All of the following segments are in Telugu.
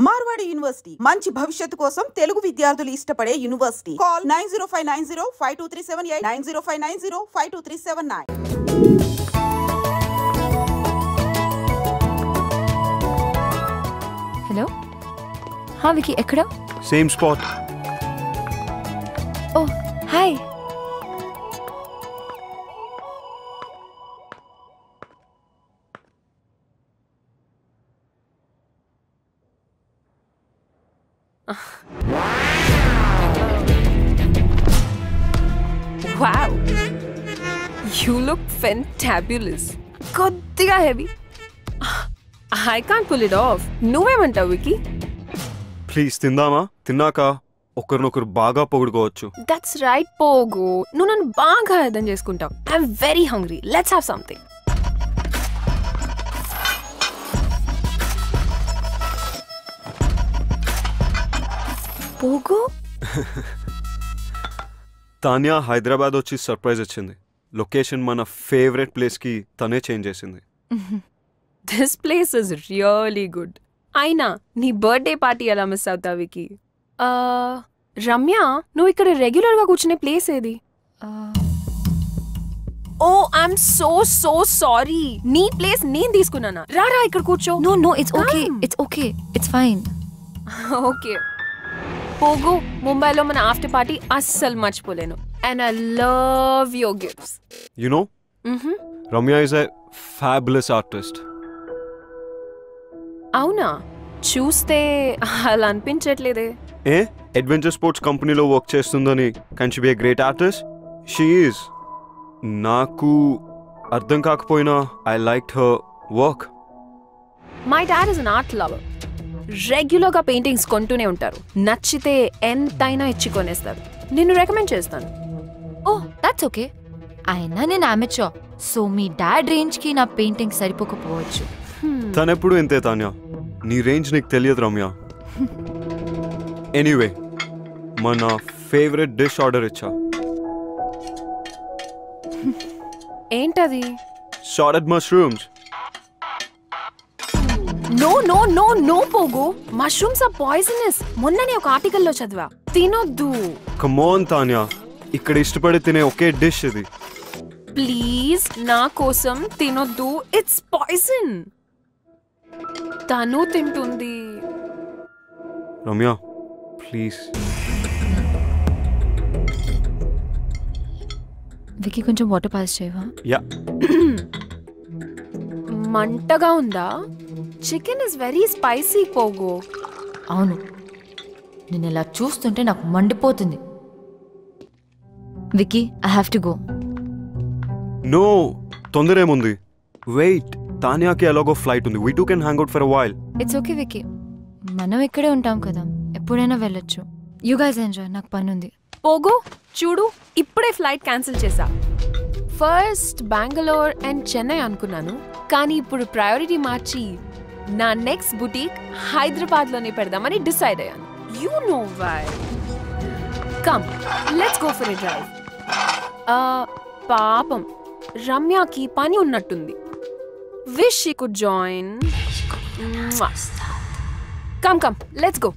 మార్వాడి యూనివర్సిటీ మంచి భవిష్యత్తు కోసం తెలుగు విద్యార్థులు ఇష్టపడే యూనివర్సిటీ. కాల్ 9059052378 9059052379. హలో. వికీ ఎక్కడ? Same spot. Oh hi. Wow, you look fantabulous. కొద్దిగా heavy. I can't pull it off. నువ్వేమంటావు వికీ? ప్లీజ్ తిందామా? తిన్నాక ఒకరినొకరు బాగా పొగుడుకోవచ్చు. That's right, పోగు. నువ్వు నన్ను బాగా అర్థం చేసుకుంటావు. I'm very hungry. Let's have something. పోగు. తాన్యా హైదరాబాద్ వచ్చి సర్ప్రైజ్ ఇచ్చింది. లొకేషన్ మన ఫేవరెట్ ప్లేస్కి తనే చేంజ్ చేసింది. This place is really good. అయినా నీ బర్త్డే పార్టీ ఎలా మిస్ అవుతావు వికీ? రమ్య, నువ్వు ఇక్కడ రెగ్యులర్గా కూర్చునే ప్లేస్ ఏది? ఓ ఐఎమ్ సో సారీ. నీ ప్లేస్ నేను తీసుకున్నానా? రారా ఇక్కడ కూర్చో. No, it's okay. It's fine. Okay పోగు, ముంబైలో మన ఆఫ్టర్ పార్టీ అస్సలు మర్చిపోలేను. And I love your gifts. You know, Ramya is a fabulous artist. అవునా? చూస్తే అలా అనిపించట్లేదే. అడ్వెంచర్ స్పోర్ట్స్ కంపెనీలో వర్క్ చేస్తుందని can she be a great artist? She is. నాకు అర్థం కాకపోయినా I like her work. My dad is an art lover. రెగ్యులర్గా పెయింటింగ్స్ కొంటూనే ఉంటారు. నచ్చితే ఎంతైనా ఇచ్చి కొనేస్తారు. నిన్ను రికమెండ్ చేస్తాను. Oh that's okay. అయినా నేను అమెచ్యూర్, సో మీ డాడ్ రేంజ్కి నా పెయింటింగ్ సరిపోకపోవచ్చు. తనెప్పుడు ఇంతే తాన్యా. నీ రేంజ్ నీకు తెలియదు రమ్య. ఎనీవే, మన ఫేవరెట్ డిష్ ఆర్డర్ ఇచ్చా. ఏంటది? Sauteed mushrooms. నో పోగు. Mushrooms are poisonous. మొన్ననే ఒక ఆర్టికల్లో చదివా. తినొద్దు. కమ్ ఆన్ తాన్యా, ఇక్కడ ఇష్టపడి తినే ఒకే డిష్ ఇది. ప్లీజ్ నా కోసం తినొద్దు. It's poison. తను తింటుంది. రమ్య ప్లీజ్. వికీ కొంచెం వాటర్ పాస్ చేయవా? యా. మంటగా ఉందా? చికెన్ ఇస్ వెరీ స్పైసీ పోగు. అవును, నేను ఇలా చూస్తుంటే నాకు మండిపోతుంది. Vicky, I have to go. No, తొందర ఏముంది? వెయిట్, తాన్యాకి ఎలాగో ఫ్లైట్ ఉంది. We two can hang out for a while. It's okay Vicky, మనం ఇక్కడే ఉంటాం కదా, ఎప్పుడైనా వెళ్ళొచ్చు. యూ గైస్ ఎంజాయ్, నాకు పని ఉంది. పోగు చూడు, ఇప్పుడే ఫ్లైట్ క్యాన్సిల్ చేశా. ఫస్ట్ బెంగళూరు అండ్ చెన్నై అనుకున్నాను, కానీ ఇప్పుడు ప్రయారిటీ మార్చి నా నెక్స్ట్ బుటీక్ హైదరాబాద్లోనే పెడదామని డిసైడ్ అయ్యాను. You know why. Come let's go for a drive. పాపం రమ్యకి పని ఉన్నట్టుంది. Wish she could join. Come let's go.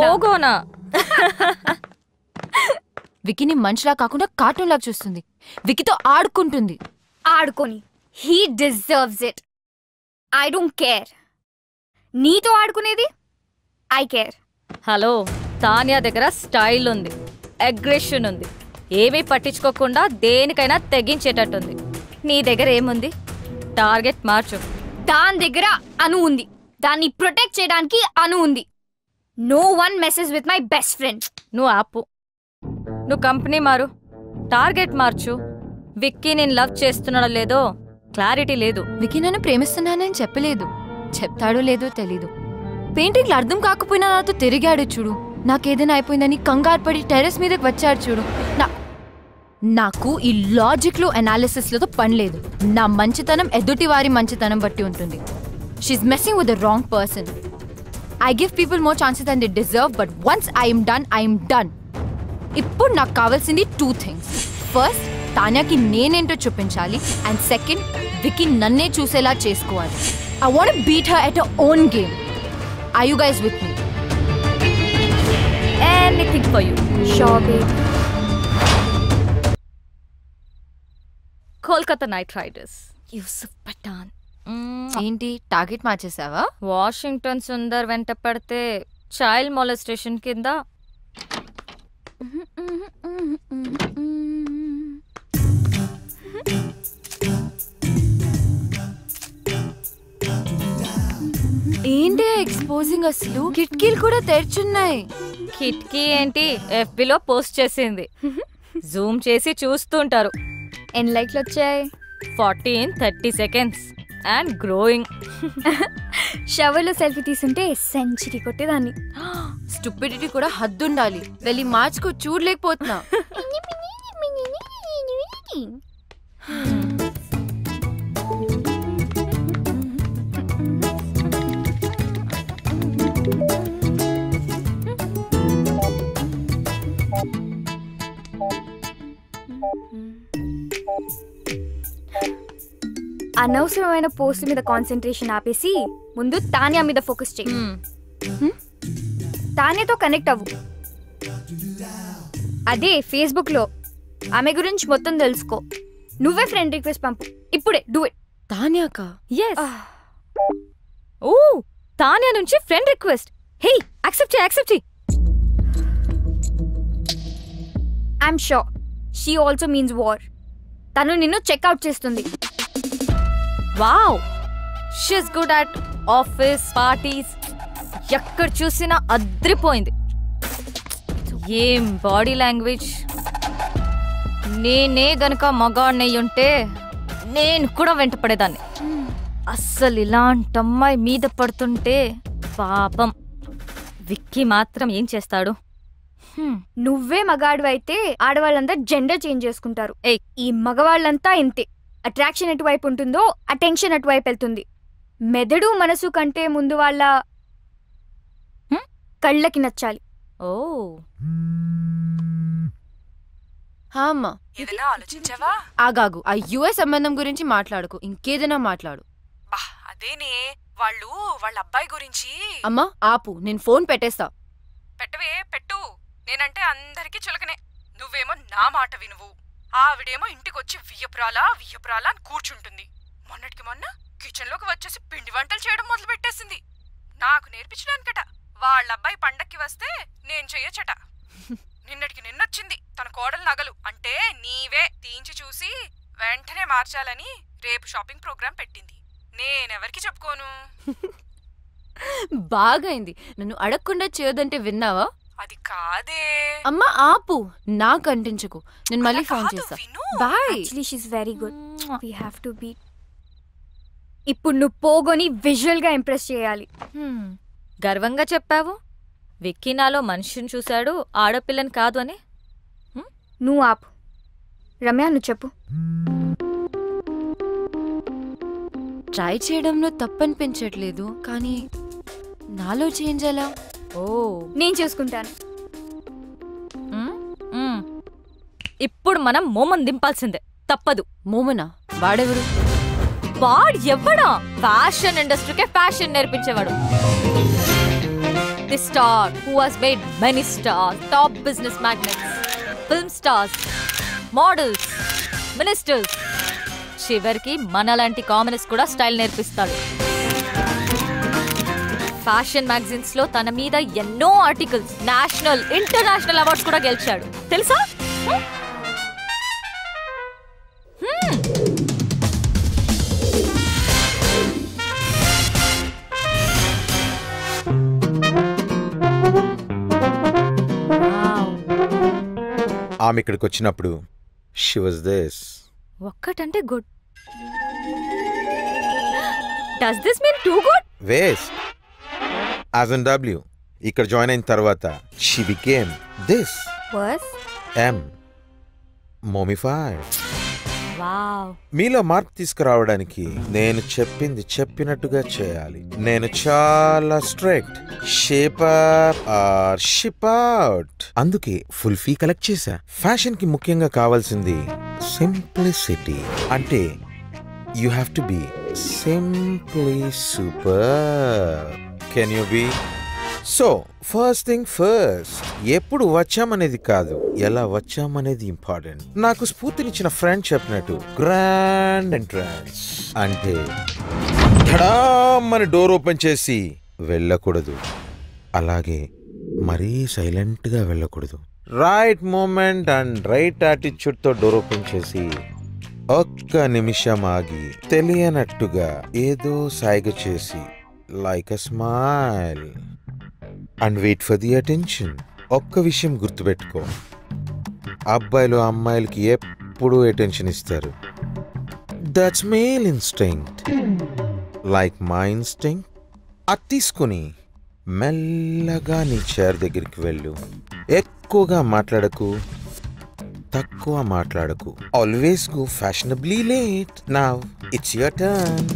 పోగోనా? వికీని మనిషిలా కాకుండా కార్టూన్ లాగా చూస్తుంది. వికీతో ఆడుకుంటుంది. ఆడుకొని he deserves it. I don't care. నీతో ఆడుకునేది ఐ కేర్. హలో, తాన్యా దగ్గర స్టైల్ ఉంది, అగ్రెషన్ ఉంది, ఏమీ పట్టించుకోకుండా దేనికైనా తెగించేటట్టుంది. నీ దగ్గర ఏముంది? టార్గెట్ మార్చు. దాని దగ్గర అను ఉంది, దాన్ని ప్రొటెక్ట్ చేయడానికి అను ఉంది. No one message with my best friend. నువ్వు ఆపు. నువ్వు కంపెనీ మారు, టార్గెట్ మార్చు. విక్కీ నేను లవ్ చేస్తున్నాడో లేదో క్లారిటీ లేదు. వికీ నన్ను ప్రేమిస్తున్నానని చెప్పలేదు, చెప్తాడో లేదో తెలీదు. పెయింటింగ్లు అర్థం కాకపోయినా నాతో తిరిగాడు చూడు. నాకేదైనా అయిపోయిందని కంగారు పడి టెర్రస్ మీదకి వచ్చాడు చూడు. నాకు ఈ లాజిక్లు అనాలిసిస్లతో పని లేదు. నా మంచితనం ఎదుటి వారి మంచితనం బట్టి ఉంటుంది. She's messing with the wrong person. I give people more chances than they deserve, but once I am done. ఇప్పుడు నాకు కావాల్సింది 2 things. First, తాన్యాకి నేనేంటో చూపించాలి, and second, విక్కీ నన్నే చూసేలా చేసుకోవాలి. I want to beat her at her own game. Are you guys with me? Anything for you. Sure, babe. Kolkata knight riders Yusuf Pathan. ఏంటి టార్గెట్ మార్చేసావా? వాషింగ్టన్ సుందర్ వెంట పడితే చైల్డ్ మొలెస్టేషన్ కింద. ఏంటి ఎక్స్పోజింగ్ అసలు? కిటికీలు కూడా తెరుచున్నాయి. కిటికీ ఏంటి, FBలో పోస్ట్ చేసింది. జూమ్ చేసి చూస్తుంటారు. ఎన్ని లైక్లు వచ్చాయి? 40 in 30 seconds అండ్ గ్రోయింగ్. షవర్లో సెల్ఫీ తీసుంటే సెంచరీ కొట్టేదాన్ని. స్టూపిడిటీ కూడా హద్దుండాలి. వెళ్ళి మార్చుకో, చూడలేకపోతున్నా. అనవసరమైన పోస్ట్ మీద కాన్సన్ట్రేషన్ ఆపేసి ముందు తాన్యా మీద ఫోకస్ చేయి. తాన్యాతో కనెక్ట్ అవ్వు. అదే ఫేస్బుక్ లో ఆమె గురించి మొత్తం తెలుసుకో. నువ్వే ఫ్రెండ్ రిక్వెస్ట్ పంపు ఇప్పుడే. Do it. తాన్యాకా? ఎస్. ఓ, తాన్యా నుంచి ఫ్రెండ్ రిక్వెస్ట్. హే, యాక్సెప్ట్ చేయి. I'm sure she also means war. తను నిన్ను చెక్అవుట్ చేస్తుంది. Wow, she's good at office parties. ఎక్కడ చూసినా అద్రిపోయింది. ఏం బాడీ లాంగ్వేజ్. నేనే గనక మగాడినయ్యుంటే నేను కూడా వెంట పడేదాన్ని. అస్సలు ఇలాంటి అమ్మాయి మీద పడుతుంటే పాపం. విక్కీ మాత్రం ఏం చేస్తాడు? నువ్వే మగాడివైతే ఆడవాళ్ళంతా జెండర్ చేంజ్ చేసుకుంటారు. ఈ మగవాళ్ళంతా ఇంతే. అట్రాక్షన్ ఎటువైపు ఉంటుందో అటెన్షన్ అటువైపు వెళ్తుంది. మెదడు మనసు కంటే ముందు వాళ్ళ కళ్ళకి నచ్చాలి. ఓ, అమ్మా ఏదైనా ఆలోచించావా? ఆగాగు. ఆ యుఎస్ సంబంధం గురించి మాట్లాడుకు, ఇంకేదైనా మాట్లాడు. అదేనే, వాళ్ళు వాళ్ళ అబ్బాయి గురించి. అమ్మా ఆపు, నేను ఫోన్ పెట్టేస్తా. పెట్టవే, పెట్టు. నేనంటే అందరికీ చులకనే. నువ్వేమో నా మాట వినువు. ఆవిడేమో ఇంటికొచ్చి వియ్యపురాలా అని కూర్చుంటుంది. మొన్నటికి మొన్న కిచెన్ లోకి వచ్చేసి పిండి వంటలు చేయడం మొదలు పెట్టేసింది. నాకు నేర్పించడానికట. వాళ్ళబ్బాయి పండక్కి వస్తే నేను చెయ్యొచ్చట. నిన్నటికి నిన్నొచ్చింది తన కోడలు నగలు అంటే నీవే తీయించి చూసి వెంటనే మార్చాలని రేపు షాపింగ్ ప్రోగ్రాం పెట్టింది. నేనెవరికి చెప్పుకోను. బాగైంది. నన్ను అడగకుండా చేయొద్దంటే విన్నావా? అది కాదే. అమ్మా ఆపు, నాకు అంటించకు. నేను మళ్ళీ ఫోన్ చేస్తా. Bye. Actually she is very good. We have to beat. ఇప్పుడు నువ్వు పోగొని విజువల్ గా ఇంప్రెస్ చేయాలి. గర్వంగా చెప్పావు. విక్కీ నాలో మనిషిని చూశాడు, ఆడపిల్లని కాదు అని. నువ్వు ఆపు. రమ్య, నువ్వు చెప్పు. ట్రై చేయడంలో తప్పనిపించట్లేదు, కానీ నాలో చేంజ్ ఎలా? ఓ, నేను చేసుకుంటాను. ఇప్పుడు మనం మోమన్ దింపాల్సిందే, తప్పదు. మోమనా? వాడెవరు? వాడు ఎవడా? ఫ్యాషన్ ఇండస్ట్రీకే ఫ్యాషన్ నేర్పించేవాడు. The star who has made many stars, top business magnates, film stars, models, ministers, చివరికి మనలాంటి కామనర్స్ కూడా స్టైల్ నేర్పిస్తాడు. ఫ్యాషన్ మ్యాగజైన్స్ లో తన మీద ఎన్నో ఆర్టికల్స్, నేషనల్ ఇంటర్నేషనల్ అవార్డ్స్ కూడా గెలిచాడు, తెలుసా? ఆమె ఇక్కడికి వచ్చినప్పుడు షీ వాజ్ దిస్. ఒక్కటంటే good. Does this mean too good? Waste. As in W. ఇక్కడ జాయిన్ అయిన తర్వాత she became this. Worse? M. Momified. Wow. మీలో మార్పు తీసుకురావడానికి నేను చెప్పింది చెప్పినట్టుగా చేయాలి. నేను చాలా strict. Shape up or ship out. అందుకే ఫుల్ ఫీ కలెక్ట్ చేశా. ఫ్యాషన్ కి ముఖ్యంగా కావాల్సింది సింప్లిసిటీ. అంటే you have to be simply super. Can you be? So first thing first, ఎప్పుడు వచ్చామనేది కాదు, ఎలా వచ్చామనేది ఇంపార్టెంట్. నాకు స్ఫూర్తినిచ్చిన ఫ్రెండ్ చెప్పినట్టు గ్రాండ్ ఎంట్రన్స్ అంటే ధడామని డోర్ ఓపెన్ చేసి వెళ్ళకూడదు, అలాగే మరీ సైలెంట్ గా వెళ్ళకూడదు. Right moment and right attitude తో డోర్ ఓపెన్ చేసి ఒక్క నిమిషం ఆగి తెలియనట్టుగా ఏదో సాయిగ చేసి like a smile and wait for the attention. ఒక్క విషయం గుర్తుపెట్టుకో, అబ్బాయిలు అమ్మాయిలకి ఎప్పుడూ అటెన్షన్ ఇస్తారు. That's male instinct, like my instinct. అది తీసుకుని మెల్లగా నీ చైర్ దగ్గరికి వెళ్ళు. ఎక్కువగా మాట్లాడకు, తక్కువ మాట్లాడకు. Always go fashionably late. Now it's your turn.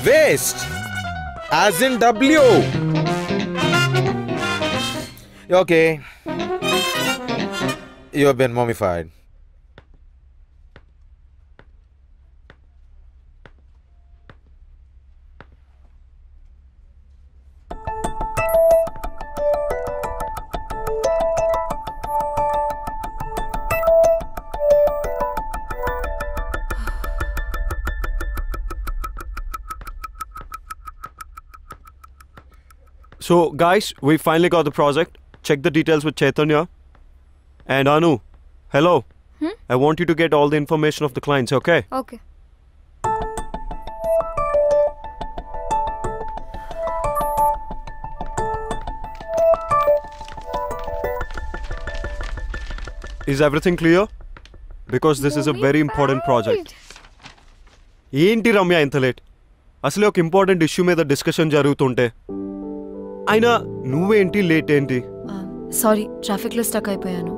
Waste, as in W. Okay. You have been mummified. So, guys, we finally got the project. Check the details with Chaitanya. And Anu, hello. I want you to get all the information of the clients, okay? Okay. Is everything clear? Because this is a very important project. ఏంటి రమ్య ఇంత లేట్? అసలే ఒక ఇంపార్టెంట్ ఇష్యూ మీద డిస్కషన్ జరుగుతుంటే అయినా నువ్వేంటి లేట్ ఏంటి? సారీ, ట్రాఫిక్లో స్టక్ అయిపోయాను.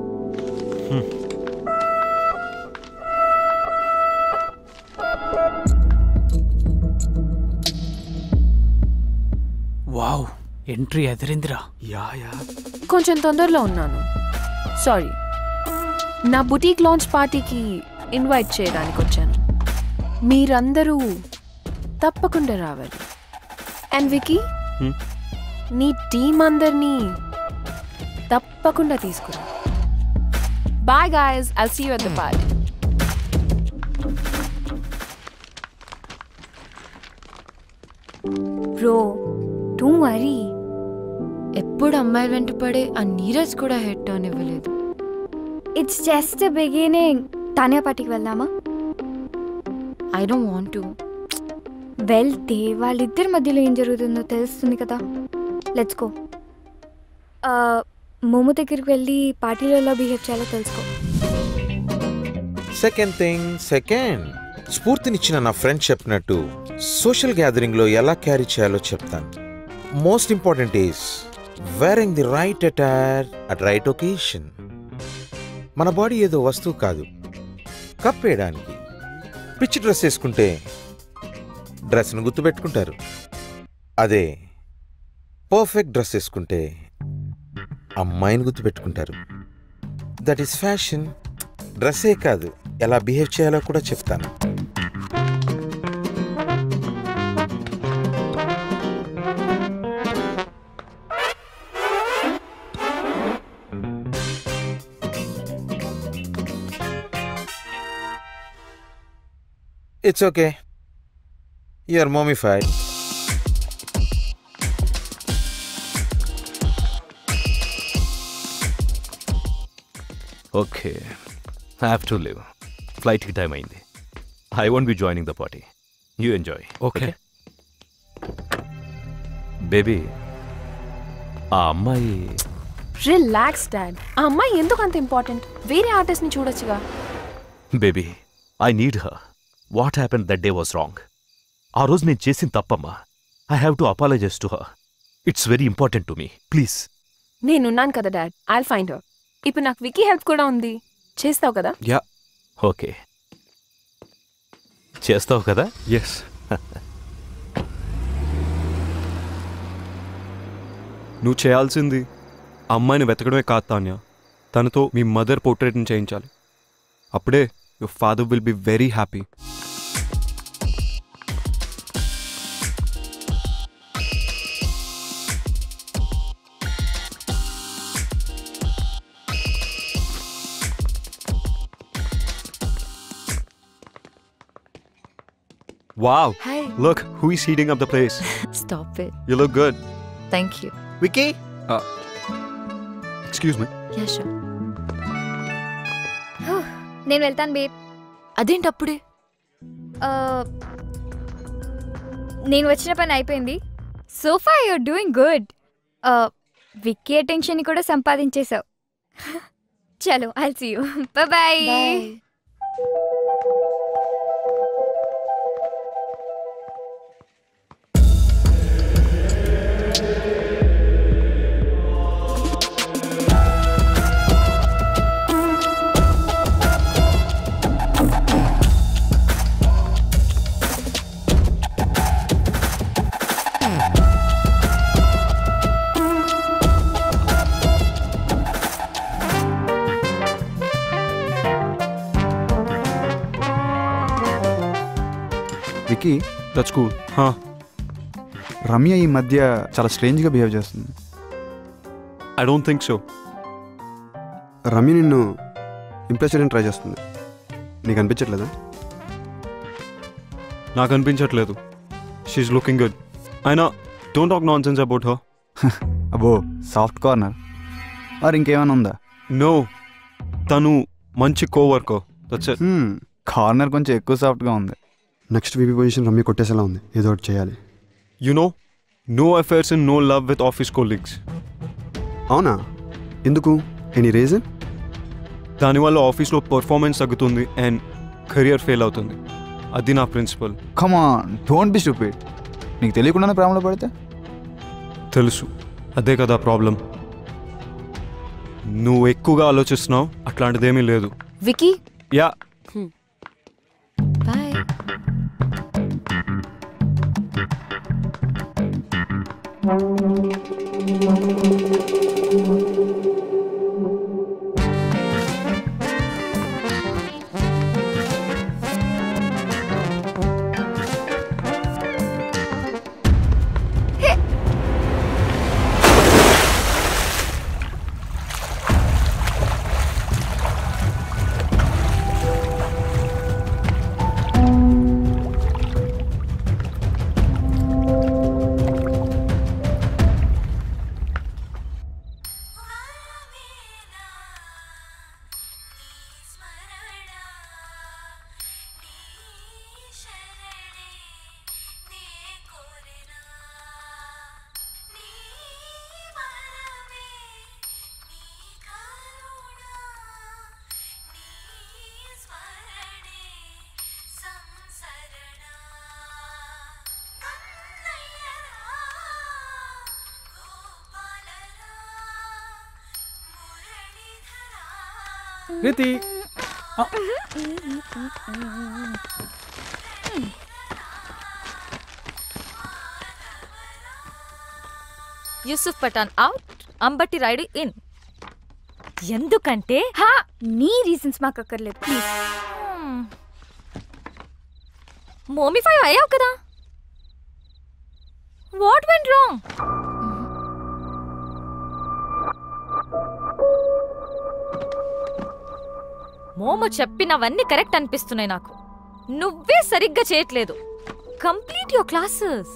Wow, entry ఎదిరిందిరా. యా కొంచెం తొందరలో ఉన్నాను, సారీ. నా బుటీక్ లాంచ్ పార్టీకి ఇన్వైట్ చేయడానికి వచ్చాను. మీరందరూ తప్పకుండా రావాలి. అండ్ వికీ, నీ టీం అందరినీ తప్పకుండా తీసుకురా. Bye guys, I'll see you at the party. Bro, don't worry. ఎప్పుడు అమ్మాయిల వెంట పడే ఆ నీరజ్ కూడా హెడ్ టర్న్ ఇవ్వలేదు. It's just beginning. తానియా పార్టీకి వెళ్దామా? I don't want to. వెళ్తే వాళ్ళిద్దరి మధ్యలో ఏం జరుగుతుందో తెలుస్తుంది కదా. Let's go. మోమో దగ్గరికి వెళ్ళి పార్టీలో ఎలా బిహేవ్ చేయాలో తెలుసుకో. సెకండ్ థింగ్ సెకండ్, స్ఫూర్తినిచ్చిన నా ఫ్రెండ్ చెప్పినట్టు సోషల్ గ్యాదరింగ్ లో ఎలా క్యారీ చేయాలో చెప్తాను. Most important is wearing the right attire at right occasion. మన బాడీ ఏదో వస్తువు కాదు, కప్పేయడానికి. పిచ్చి డ్రెస్ వేసుకుంటే డ్రెస్ను గుర్తుపెట్టుకుంటారు. అదే పర్ఫెక్ట్ డ్రెస్ వేసుకుంటే అమ్మాయిని గుర్తుపెట్టుకుంటారు. That is fashion. డ్రెస్సే కాదు, ఎలా బిహేవ్ చేయాలో కూడా చెప్తాను. It's okay, you are mommified. Okay, I have to leave. Flight ki time అయింది. I won't be joining the party. You enjoy. Okay baby, ఆ అమ్మాయి రిలాక్స్ డాడ్. ఆ అమ్మాయి ఎందుకు అంత ఇంపార్టెంట్? వేరే ఆర్టిస్ట్ ని చూడొచ్చుగా. Baby, I need her. What happen that day was wrong. ఆ రోజు నేను చేసిన తప్పమ్మా. I have to apologise to her. It's very important to me. Please. నేనున్నాను కదా డాడ్. I'll find her. ఇప్పుడు నాకు వికీ హెల్ప్ కూడా ఉంది. చేస్తావు కదా? యా. ఓకే, చేస్తావు కదా? ఎస్. నువ్వు చేయాల్సింది అమ్మాయిని వెతకడమే కాదు తాన్య, తనతో మీ మదర్ పోర్ట్రేట్ని చేయించాలి. అప్పుడే your father will be very happy. Wow. Hi. Look, who is heating up the place? Stop it. You look good. Thank you. Vicky, Excuse me. Yeah, sure. నేను వెళ్తాను బేబ్. అదేంటి అప్పుడే? నేను వచ్చిన పని అయిపోయింది. So far you're doing good. Vicky attention కూడా సంపాదించేశావు. చలో, I'll see you. Bye. Vicky, That's cool. Ramya ఈ మధ్య చాలా స్ట్రేంజ్గా బిహేవ్ చేస్తుంది. I don't think so. Ramya నిన్ను ఇంప్రెస్ చేయడానికి ట్రై చేస్తుంది. నీకు అనిపించట్లేదా? నాకు అనిపించట్లేదు. She's looking good. అయినా don't talk nonsense about her. అబ్బో, సాఫ్ట్ కార్నర్ మరి ఇంకేమైనా ఉందా? నో, తను మంచి కోవర్కర్. That's it. కార్నర్ కొంచెం ఎక్కువ సాఫ్ట్గా ఉంది. నెక్స్ట్ వీపీ పొజిషన్ రమ్య కొట్టేసేలా ఉంది. ఏదో ఒకటి చేయాలి. You know, no affairs and no love with office colleagues. అవునా? ఎందుకు? Any reason? దానివల్ల ఆఫీస్లో పర్ఫార్మెన్స్ తగ్గుతుంది అండ్ కెరియర్ ఫెయిల్ అవుతుంది. అది నా principal. Come on, don't be stupid. నీకు తెలియకుండానే ప్రాబ్లంలో పడితే? తెలుసు, అదే కదా ప్రాబ్లం. నువ్వు ఎక్కువగా ఆలోచిస్తున్నావు. అట్లాంటిదేమీ లేదు. Vicky, yeah. Bye. Riti, Yusuf Pathan out, Ambati Rayudu in. ఎందుకంటే నీ రీజన్స్ మాకు అక్కర్లేదు ప్లీజ్. మోమిఫై అయ్యావు కదా. What went wrong? మోమో చెప్పినవన్నీ కరెక్ట్ అనిపిస్తున్నాయి నాకు. నువ్వే సరిగ్గా చేయట్లేదు. Complete your classes.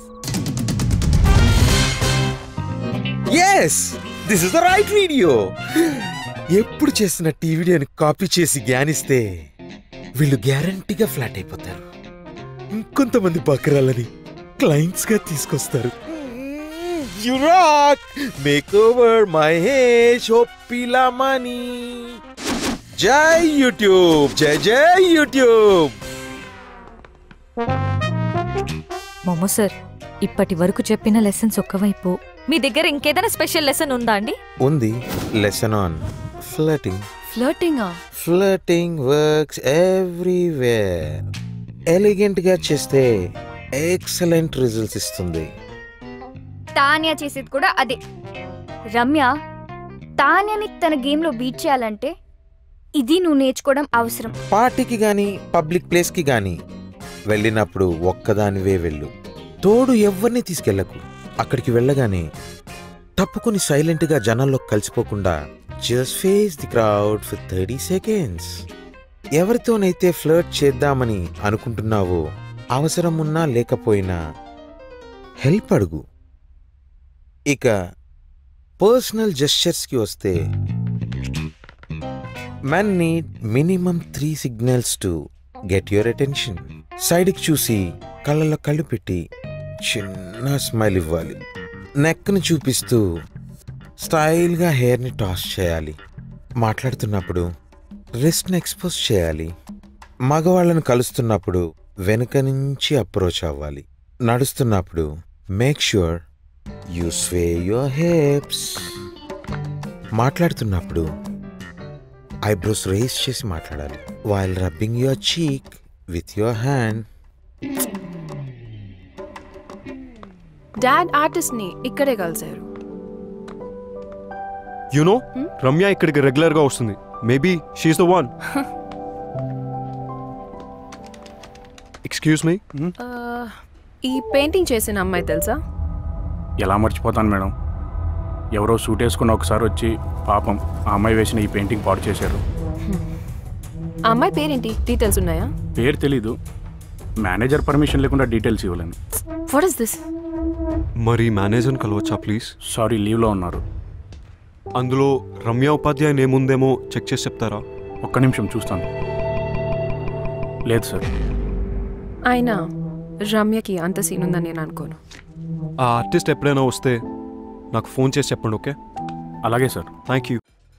Yes, this is the right video. ఎప్పుడు చేసినట్టు ఈ వీడియోని కాపీ చేసి జ్ఞానిస్తే వీళ్ళు గ్యారంటీగా ఫ్లాట్ అయిపోతారు. ఇంకొంతమంది బకరాలని క్లయింట్స్ గా తీసుకొస్తారు. You rock! Makeover Mahesh Oppilamani. జై యూట్యూబ్, జై జై యూట్యూబ్. మోమో సార్, ఇప్పటి వరకు చెప్పిన లెసన్స్ ఒక్కవైపు, మీ దగ్గర ఇంకేదైనా స్పెషల్ లెసన్ ఉందా అండి? ఉంది. Lesson on flirting. ఫ్లర్టింగా? Flirting works everywhere. ఎలిగెంట్ గా చేస్తే ఎక్సలెంట్ రిజల్ట్స్ ఇస్తుంది. తాన్యా చేసేది కూడా అదే. రమ్య తాన్యాని తన గేమ్ లో బీట్ చేయాలంటే ఇది నువ్వు నేర్చుకోవడం అవసరం. పార్టీకి గాని పబ్లిక్ ప్లేస్ కి గాని వెళ్ళినప్పుడు ఒక్కదానివే వెళ్ళు. తోడు ఎవరిని తీసుకెళ్లకు. అక్కడికి వెళ్ళగానే తప్పుకుని సైలెంట్ గా జనాల్లో కలిసిపోకుండా just face the crowd for 30 seconds. ఎవరితోనైతే ఫ్లర్ట్ చేద్దామని అనుకుంటున్నావో అవసరం ఉన్నా లేకపోయినా హెల్ప్ అడుగు. ఇక పర్సనల్ జెస్చర్స్ కి వస్తే, men need minimum 3 signals to get your attention. సైడ్కి చూసి కళ్ళల్లో కళ్ళు పెట్టి చిన్న స్మైల్ ఇవ్వాలి. నెక్ను చూపిస్తూ స్టైల్గా హెయిర్ని టాస్ చేయాలి. మాట్లాడుతున్నప్పుడు రిస్ట్ని ఎక్స్పోజ్ చేయాలి. మగవాళ్ళను కలుస్తున్నప్పుడు వెనుక నుంచి అప్రోచ్ అవ్వాలి. నడుస్తున్నప్పుడు make sure you sway your hips. మాట్లాడుతున్నప్పుడు ఐబ్రోస్ రేస్ చేసి మాట్లాడాలి. While rubbing your cheek with your hand. Dad artist ని ఇక్కడే కలిశారు. యునో రమ్య ఇక్కడికి రెగ్యులర్ గా వస్తుంది. Maybe she's the one. Excuse me, ఈ పెయింటింగ్ చేసిన అమ్మాయి తెలుసా? ఎలా మర్చిపోతాను మేడం. ఎవరో సూట్ వేసుకున్న ఒకసారి వచ్చి పాపం ఆ అమ్మాయి వేసిన ఈ పెయింటింగ్ పాడు చేశారు. ఆ అమ్మాయి పేరేంటి? డీటెయిల్స్ ఉన్నాయా? పేరు తెలీదు. మేనేజర్ పర్మిషన్ లేకుండా డీటెయిల్స్ ఇవ్వలేను. What is this? మరి మేనేజర్ని కలవచ్చా ప్లీజ్? సారీ, లీవ్లో ఉన్నారు. అందులో రమ్య ఉపాధ్యాయుని ఏముందేమో చెక్ చేసి చెప్తారా? ఒక్క నిమిషం చూస్తాను. లేదు సార్. అయినా రమ్యకి అంత సీన్ ఉందని నేను అనుకోను. ఆ ఆర్టిస్ట్ ఎప్పుడైనా వస్తే నాకు ఫోన్ చేసి చెప్పండి. ఓకే? అలాగే సార్. Thank you.